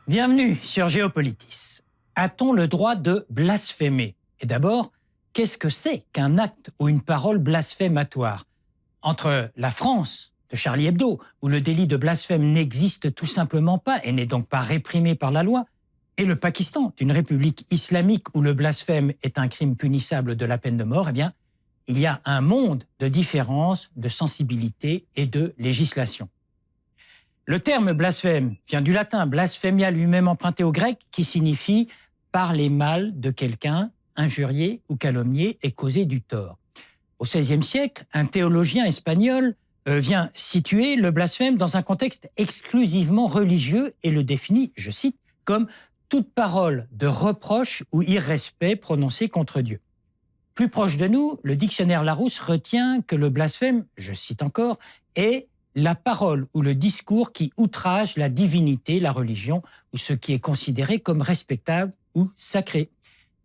Bienvenue sur Géopolitis. A-t-on le droit de blasphémer? Et d'abord, qu'est-ce que c'est qu'un acte ou une parole blasphématoire? Entre la France de Charlie Hebdo, où le délit de blasphème n'existe tout simplement pas et n'est donc pas réprimé par la loi, et le Pakistan, d'une république islamique où le blasphème est un crime punissable de la peine de mort, eh bien, il y a un monde de différences, de sensibilité et de législation. Le terme blasphème vient du latin blasphémia, lui-même emprunté au grec, qui signifie parler mal de quelqu'un, injurier ou calomnier et causer du tort. Au XVIe siècle, un théologien espagnol vient situer le blasphème dans un contexte exclusivement religieux et le définit, je cite, comme toute parole de reproche ou irrespect prononcée contre Dieu. Plus proche de nous, le dictionnaire Larousse retient que le blasphème, je cite encore, est la parole ou le discours qui outrage la divinité, la religion ou ce qui est considéré comme respectable ou sacré.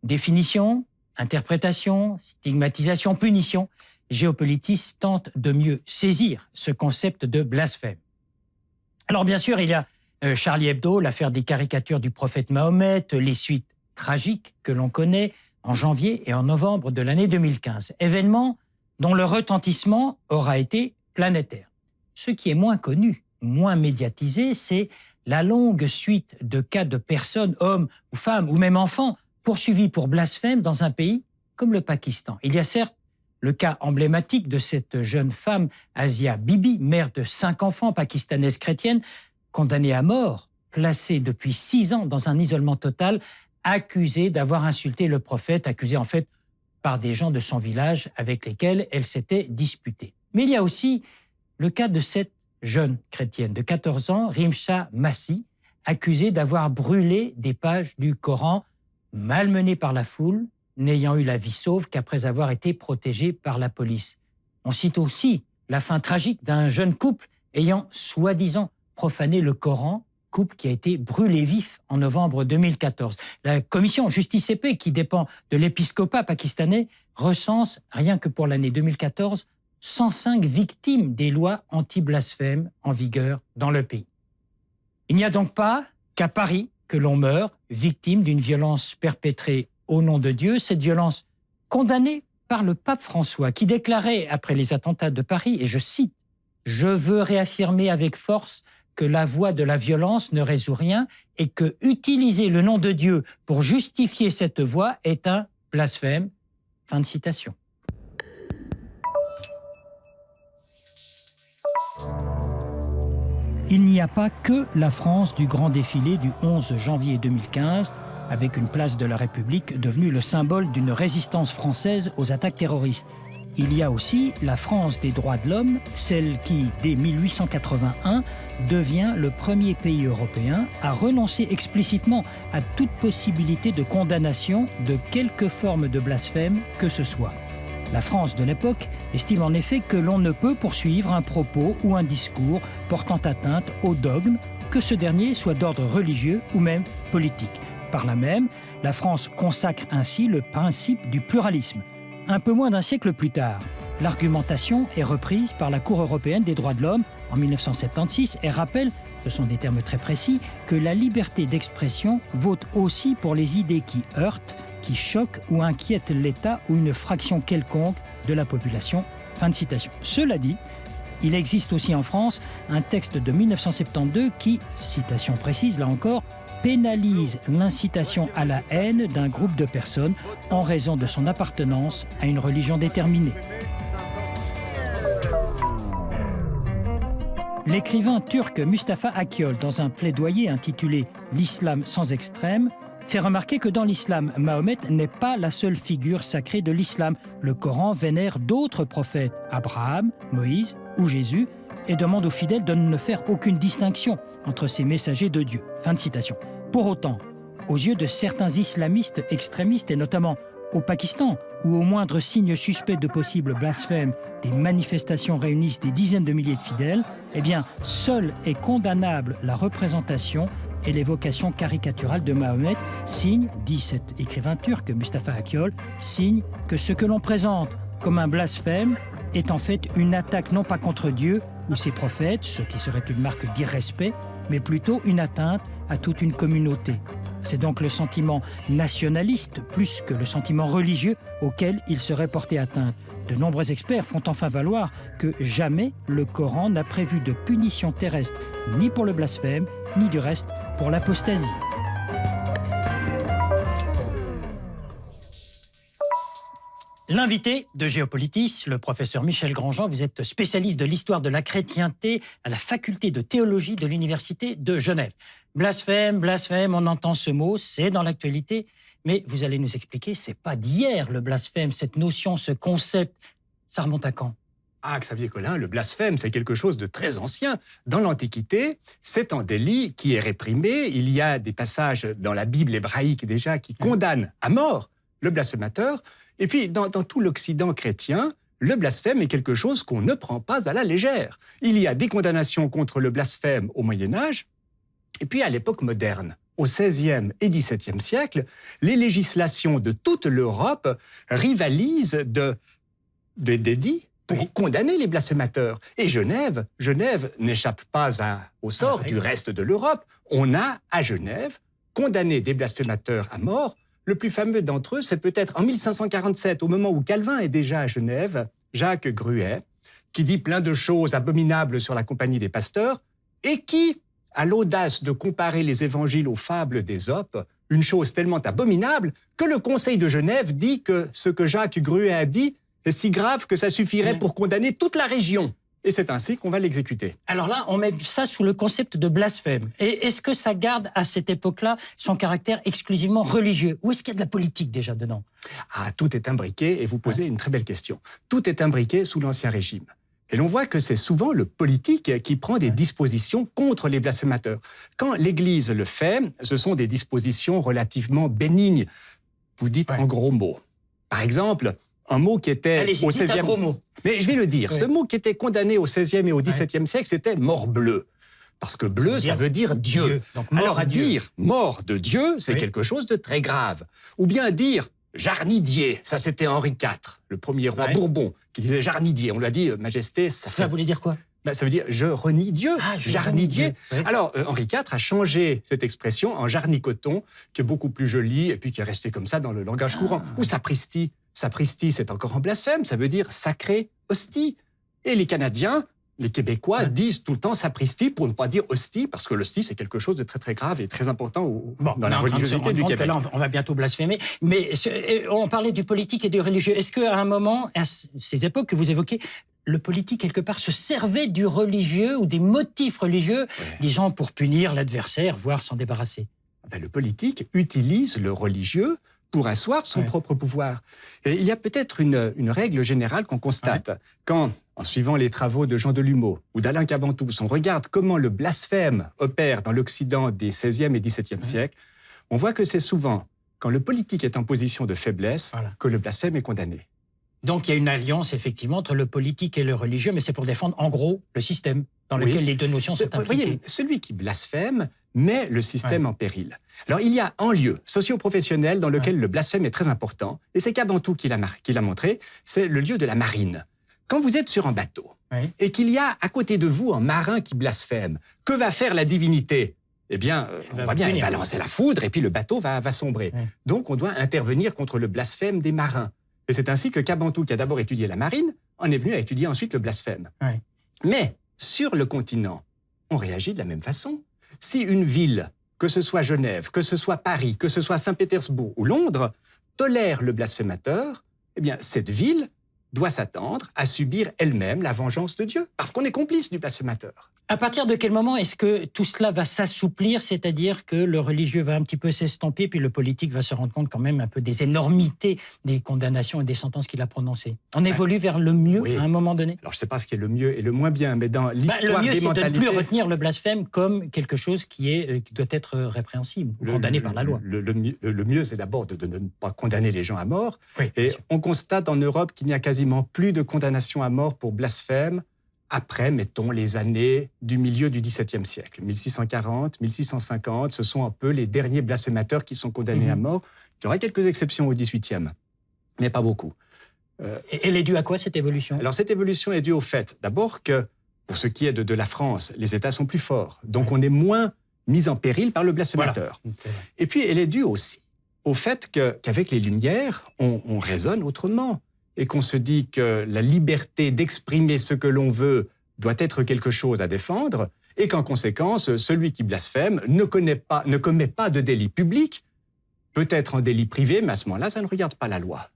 Définition, interprétation, stigmatisation, punition. Géopolitis tente de mieux saisir ce concept de blasphème. Alors bien sûr, il y a Charlie Hebdo, l'affaire des caricatures du prophète Mahomet, les suites tragiques que l'on connaît en janvier et en novembre de l'année 2015. Événements dont le retentissement aura été planétaire. Ce qui est moins connu, moins médiatisé, c'est la longue suite de cas de personnes, hommes ou femmes ou même enfants, poursuivis pour blasphème dans un pays comme le Pakistan. Il y a certes le cas emblématique de cette jeune femme, Asia Bibi, mère de 5 enfants, pakistanaise chrétienne, condamnée à mort, placée depuis 6 ans dans un isolement total, accusée d'avoir insulté le prophète, accusée en fait par des gens de son village avec lesquels elle s'était disputée. Mais il y a aussi le cas de cette jeune chrétienne de 14 ans, Rimsha Masih, accusée d'avoir brûlé des pages du Coran, malmenée par la foule, n'ayant eu la vie sauve qu'après avoir été protégée par la police. On cite aussi la fin tragique d'un jeune couple ayant soi-disant profané le Coran, couple qui a été brûlé vif en novembre 2014. La commission Justice et Paix, qui dépend de l'épiscopat pakistanais, recense, rien que pour l'année 2014, 105 victimes des lois anti-blasphème en vigueur dans le pays. Il n'y a donc pas qu'à Paris que l'on meurt victime d'une violence perpétrée au nom de Dieu, cette violence condamnée par le pape François, qui déclarait après les attentats de Paris, et je cite, « Je veux réaffirmer avec force que la voie de la violence ne résout rien et que utiliser le nom de Dieu pour justifier cette voie est un blasphème. » Fin de citation. Il n'y a pas que la France du grand défilé du 11 janvier 2015, avec une place de la République devenue le symbole d'une résistance française aux attaques terroristes. Il y a aussi la France des droits de l'homme, celle qui, dès 1881, devient le premier pays européen à renoncer explicitement à toute possibilité de condamnation de quelque forme de blasphème que ce soit. La France de l'époque estime en effet que l'on ne peut poursuivre un propos ou un discours portant atteinte au dogme, que ce dernier soit d'ordre religieux ou même politique. Par là même, la France consacre ainsi le principe du pluralisme. Un peu moins d'un siècle plus tard, l'argumentation est reprise par la Cour européenne des droits de l'homme en 1976 et rappelle, ce sont des termes très précis, que la liberté d'expression vaut aussi pour les idées qui heurtent, qui choquent ou inquiètent l'État ou une fraction quelconque de la population. Fin de citation. Cela dit, il existe aussi en France un texte de 1972 qui, citation précise là encore, pénalise l'incitation à la haine d'un groupe de personnes en raison de son appartenance à une religion déterminée. L'écrivain turc Mustafa Akyol, dans un plaidoyer intitulé « L'islam sans extrême », fait remarquer que dans l'islam, Mahomet n'est pas la seule figure sacrée de l'islam. Le Coran vénère d'autres prophètes, Abraham, Moïse ou Jésus, et demande aux fidèles de ne faire aucune distinction entre ces messagers de Dieu. Fin de citation. Pour autant, aux yeux de certains islamistes extrémistes, et notamment au Pakistan, où au moindre signe suspect de possible blasphème, des manifestations réunissent des dizaines de milliers de fidèles, eh bien, seule est condamnable la représentation et l'évocation caricaturale de Mahomet, signe, dit cet écrivain turc Mustafa Akyol, signe que ce que l'on présente comme un blasphème est en fait une attaque non pas contre Dieu ou ses prophètes, ce qui serait une marque d'irrespect, mais plutôt une atteinte à toute une communauté. C'est donc le sentiment nationaliste, plus que le sentiment religieux, auquel il serait porté atteinte. De nombreux experts font enfin valoir que jamais le Coran n'a prévu de punition terrestre, ni pour le blasphème, ni du reste pour l'apostasie. L'invité de Géopolitis, le professeur Michel Grandjean, vous êtes spécialiste de l'histoire de la chrétienté à la faculté de théologie de l'Université de Genève. Blasphème, blasphème, on entend ce mot, c'est dans l'actualité, mais vous allez nous expliquer, c'est pas d'hier le blasphème, cette notion, ce concept, ça remonte à quand ? Ah, Xavier Collin, le blasphème, c'est quelque chose de très ancien. Dans l'Antiquité, c'est un délit qui est réprimé. Il y a des passages dans la Bible hébraïque déjà qui condamnent à mort le blasphémateur. Et puis, dans tout l'Occident chrétien, le blasphème est quelque chose qu'on ne prend pas à la légère. Il y a des condamnations contre le blasphème au Moyen-Âge, et puis à l'époque moderne. Au XVIe et XVIIe siècle, les législations de toute l'Europe rivalisent d'édits pour condamner les blasphémateurs. Et Genève n'échappe pas au sort du reste de l'Europe. On a, à Genève, condamné des blasphémateurs à mort. Le plus fameux d'entre eux, c'est peut-être en 1547, au moment où Calvin est déjà à Genève, Jacques Gruet, qui dit plein de choses abominables sur la compagnie des pasteurs, et qui a l'audace de comparer les évangiles aux fables d'Ésope, une chose tellement abominable que le Conseil de Genève dit que ce que Jacques Gruet a dit est si grave que ça suffirait pour condamner toute la région. Et c'est ainsi qu'on va l'exécuter. Alors là, on met ça sous le concept de blasphème. Et est-ce que ça garde à cette époque-là son caractère exclusivement religieux ? Ou est-ce qu'il y a de la politique déjà dedans ? Ah, tout est imbriqué, et vous posez une très belle question. Tout est imbriqué sous l'Ancien Régime. Et l'on voit que c'est souvent le politique qui prend des dispositions contre les blasphémateurs. Quand l'Église le fait, ce sont des dispositions relativement bénignes. Vous dites en gros mots. Par exemple, un mot qui était au XVIe... Mais je vais le dire. Ce mot qui était condamné au XVIe et au XVIIe siècle, c'était morbleu. Parce que bleu, ça veut dire Dieu. Donc, mort alors, à Dieu. dire mort de Dieu, c'est quelque chose de très grave. Ou bien dire jarnidier, ça c'était Henri IV, le premier roi Bourbon, qui disait jarnidier. On lui a dit, Majesté... Ça voulait dire quoi ? Ça veut dire « je renie Dieu », jarnidier. Alors, Henri IV a changé cette expression en jarnicoton, qui est beaucoup plus joli et puis qui est resté comme ça dans le langage courant. Ou sapristi. Sapristi, c'est encore un blasphème, ça veut dire sacré hostie. Et les Canadiens, les Québécois disent tout le temps sapristi pour ne pas dire hostie, parce que l'hostie, c'est quelque chose de très très grave et très important dans la religiosité du Québec. Là, on va bientôt blasphémer. Mais on parlait du politique et du religieux. Est-ce qu'à un moment, à ces époques que vous évoquez, le politique, quelque part, se servait du religieux ou des motifs religieux, disons, pour punir l'adversaire, voire s'en débarrasser ? Le politique utilise le religieux pour asseoir son propre pouvoir. Et il y a peut-être une règle générale qu'on constate. Quand, en suivant les travaux de Jean Delumeau ou d'Alain Cabantous, on regarde comment le blasphème opère dans l'Occident des XVIe et XVIIe siècles, on voit que c'est souvent quand le politique est en position de faiblesse que le blasphème est condamné. Donc il y a une alliance, effectivement, entre le politique et le religieux, mais c'est pour défendre, en gros, le système dans lequel les deux notions sont impliquées. Vous voyez, celui qui blasphème met le système en péril. Alors, il y a un lieu socio-professionnel dans lequel le blasphème est très important, et c'est Cabantou qui l'a montré, c'est le lieu de la marine. Quand vous êtes sur un bateau, et qu'il y a à côté de vous un marin qui blasphème, que va faire la divinité ? Eh bien, on voit bien, elle va lancer la foudre, et puis le bateau va sombrer. Donc, on doit intervenir contre le blasphème des marins. Et c'est ainsi que Cabantou, qui a d'abord étudié la marine, en est venu à étudier ensuite le blasphème. Mais, sur le continent, on réagit de la même façon. Si une ville, que ce soit Genève, que ce soit Paris, que ce soit Saint-Pétersbourg ou Londres, tolère le blasphémateur, eh bien, cette ville doit s'attendre à subir elle-même la vengeance de Dieu, parce qu'on est complice du blasphémateur. À partir de quel moment est-ce que tout cela va s'assouplir, c'est-à-dire que le religieux va un petit peu s'estomper, puis le politique va se rendre compte quand même un peu des énormités des condamnations et des sentences qu'il a prononcées ? On évolue vers le mieux à un moment donné ? Alors je ne sais pas ce qui est le mieux et le moins bien, mais dans l'histoire des mentalités... Le mieux, c'est de ne plus retenir le blasphème comme quelque chose qui doit être répréhensible, ou condamné par la loi. Le mieux, c'est d'abord de ne pas condamner les gens à mort. Et on constate en Europe qu'il n'y a quasiment plus de condamnation à mort pour blasphème après, mettons, les années du milieu du XVIIe siècle. 1640, 1650, ce sont un peu les derniers blasphémateurs qui sont condamnés à mort. Il y aura quelques exceptions au XVIIIe, mais pas beaucoup. Et elle est due à quoi, cette évolution ? Alors, cette évolution est due au fait, d'abord, que, pour ce qui est de la France, les États sont plus forts. Donc, on est moins mise en péril par le blasphémateur. Voilà. Et puis, elle est due aussi au fait qu'avec les Lumières, on raisonne autrement et qu'on se dit que la liberté d'exprimer ce que l'on veut doit être quelque chose à défendre et qu'en conséquence, celui qui blasphème ne commet pas de délit public, peut-être un délit privé, mais à ce moment-là, ça ne regarde pas la loi.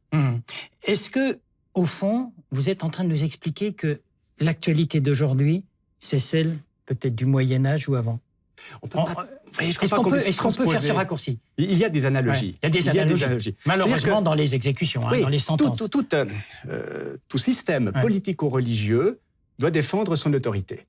Est-ce que, au fond, vous êtes en train de nous expliquer que l'actualité d'aujourd'hui, c'est celle peut-être du Moyen-Âge ou avant? Est-ce qu'on peut faire ce raccourci? Il y a des analogies. Il y a des analogies. Malheureusement, dans les exécutions, dans les sentences. Tout système politico-religieux doit défendre son autorité.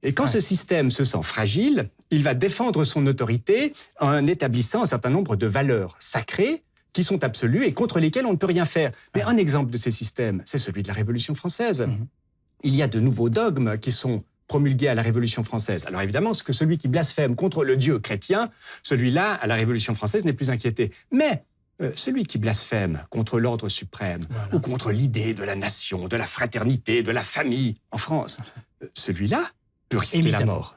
Et quand ce système se sent fragile, il va défendre son autorité en établissant un certain nombre de valeurs sacrées qui sont absolues et contre lesquelles on ne peut rien faire. Mais un exemple de ces systèmes, c'est celui de la Révolution française. Il y a de nouveaux dogmes qui sont promulgués à la Révolution française. Alors évidemment, ce que celui qui blasphème contre le Dieu chrétien, celui-là, à la Révolution française, n'est plus inquiété. Mais celui qui blasphème contre l'ordre suprême, ou contre l'idée de la nation, de la fraternité, de la famille en France, celui-là peut risquer la mort.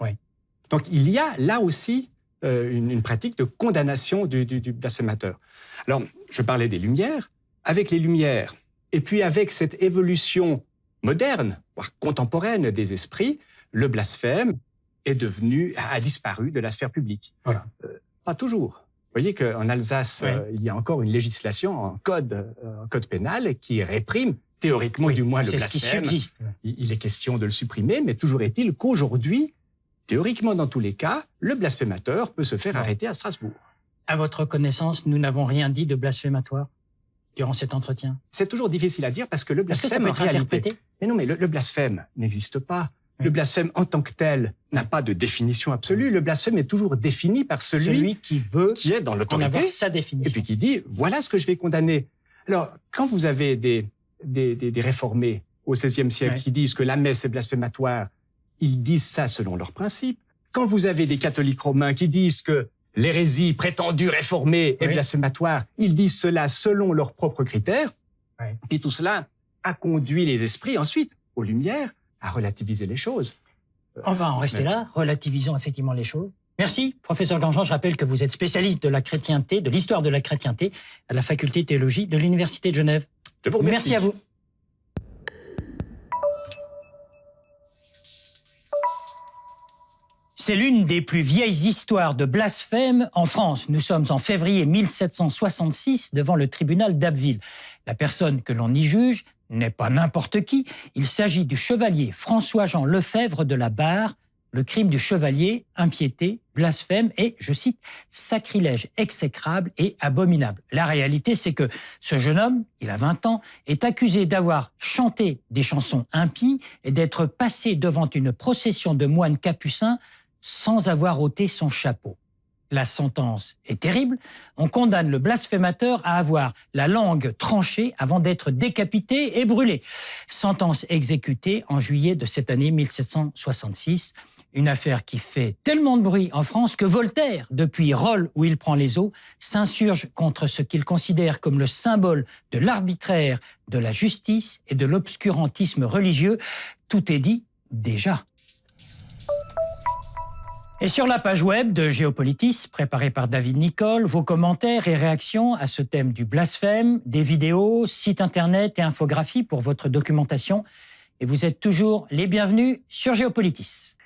Donc il y a là aussi une pratique de condamnation du blasphémateur. Alors, je parlais des Lumières. Avec les Lumières, et puis avec cette évolution moderne, voire contemporaine des esprits, le blasphème a disparu de la sphère publique. Pas toujours. Vous voyez qu'en Alsace, il y a encore une législation, un code pénal qui réprime, théoriquement du moins, le blasphème. C'est ce qui subsiste. Il est question de le supprimer, mais toujours est-il qu'aujourd'hui, théoriquement dans tous les cas, le blasphémateur peut se faire arrêter à Strasbourg. À votre connaissance, nous n'avons rien dit de blasphématoire durant cet entretien? C'est toujours difficile à dire parce que le blasphème, ça peut être interprété? Mais non, mais le blasphème n'existe pas. Le blasphème en tant que tel n'a pas de définition absolue. Le blasphème est toujours défini par celui qui est dans l'autorité, sa définition. Et puis qui dit, voilà ce que je vais condamner. Alors, quand vous avez des réformés au XVIe siècle qui disent que la messe est blasphématoire, ils disent ça selon leurs principes. Quand vous avez des catholiques romains qui disent que l'hérésie prétendue réformée est blasphématoire, ils disent cela selon leurs propres critères. Et tout cela a conduit les esprits ensuite, aux Lumières, à relativiser les choses. On va en rester là, relativisons effectivement les choses. Merci, professeur Grandjean. Je rappelle que vous êtes spécialiste de la chrétienté, de l'histoire de la chrétienté à la faculté de théologie de l'Université de Genève. Je vous remercie. Merci à vous. C'est l'une des plus vieilles histoires de blasphème en France. Nous sommes en février 1766 devant le tribunal d'Abbeville. La personne que l'on y juge n'est pas n'importe qui. Il s'agit du chevalier François-Jean Lefebvre de la Barre. Le crime du chevalier, impiété, blasphème et, je cite, sacrilège exécrable et abominable. La réalité, c'est que ce jeune homme, il a 20 ans, est accusé d'avoir chanté des chansons impies et d'être passé devant une procession de moines capucins sans avoir ôté son chapeau. La sentence est terrible. On condamne le blasphémateur à avoir la langue tranchée avant d'être décapité et brûlé. Sentence exécutée en juillet de cette année 1766. Une affaire qui fait tellement de bruit en France que Voltaire, depuis Rolles où il prend les eaux, s'insurge contre ce qu'il considère comme le symbole de l'arbitraire, de la justice et de l'obscurantisme religieux. Tout est dit déjà. Et sur la page web de Géopolitis, préparée par David Nicole, vos commentaires et réactions à ce thème du blasphème, des vidéos, sites internet et infographies pour votre documentation. Et vous êtes toujours les bienvenus sur Géopolitis.